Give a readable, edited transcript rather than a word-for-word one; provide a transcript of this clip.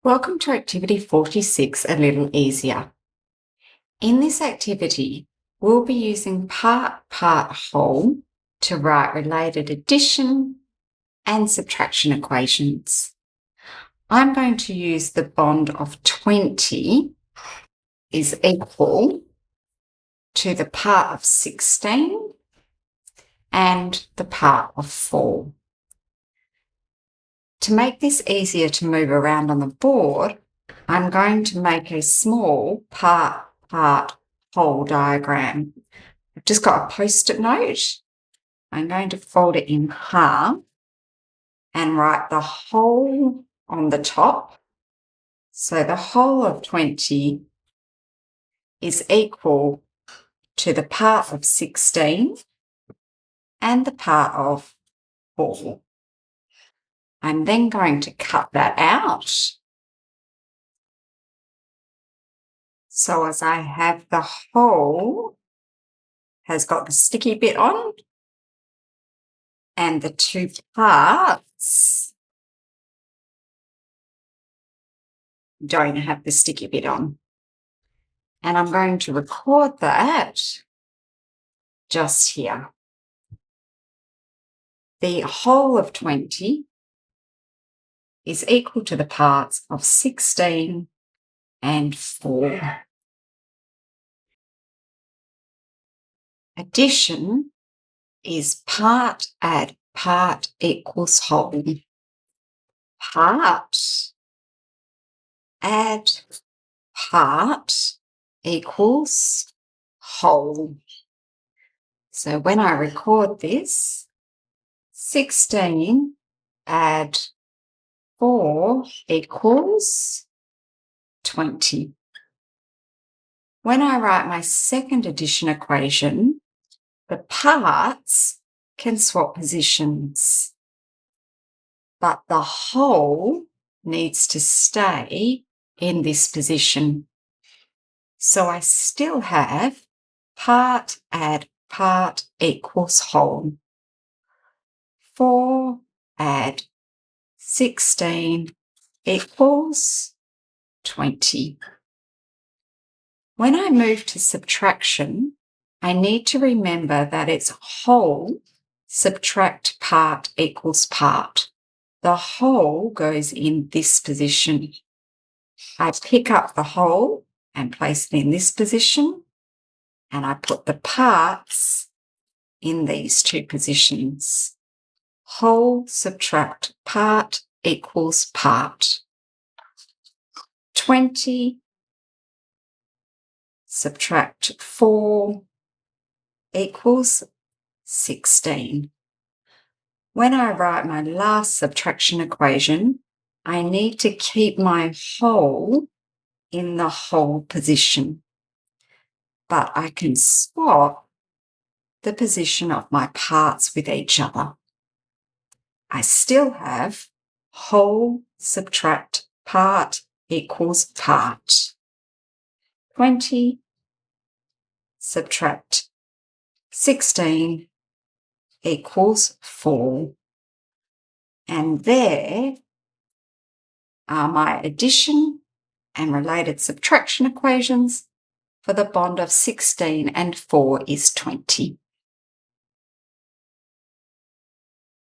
Welcome to activity 46, A Little Easier. In this activity, we'll be using part whole to write related addition and subtraction equations. I'm going to use the bond of 20 is equal to the part of 16 and the part of 4. To make this easier to move around on the board, I'm going to make a small part whole diagram. I've just got a post-it note. I'm going to fold it in half and write the whole on the top. So the whole of 20 is equal to the part of 16 and the part of 4. I'm then going to cut that out. So as I have the whole has got the sticky bit on and the two parts don't have the sticky bit on. And I'm going to record that just here. The whole of 20 is equal to the parts of 16 and 4. Addition is part add part equals whole. Part add part equals whole. So when I record this, 16 add 4 equals 20. When I write my second addition equation, the parts can swap positions, but the whole needs to stay in this position. So I still have part add part equals whole. 4 add 16 equals 20. When I move to subtraction, I need to remember that it's whole subtract part equals part. The whole goes in this position. I pick up the whole and place it in this position, and I put the parts in these two positions. Whole subtract part equals part. 20 subtract 4 equals 16. When I write my last subtraction equation, I need to keep my whole in the whole position, but I can swap the position of my parts with each other. I still have whole subtract part equals part. 20 subtract 16 equals 4. And there are my addition and related subtraction equations for the bond of 16 and 4 is 20.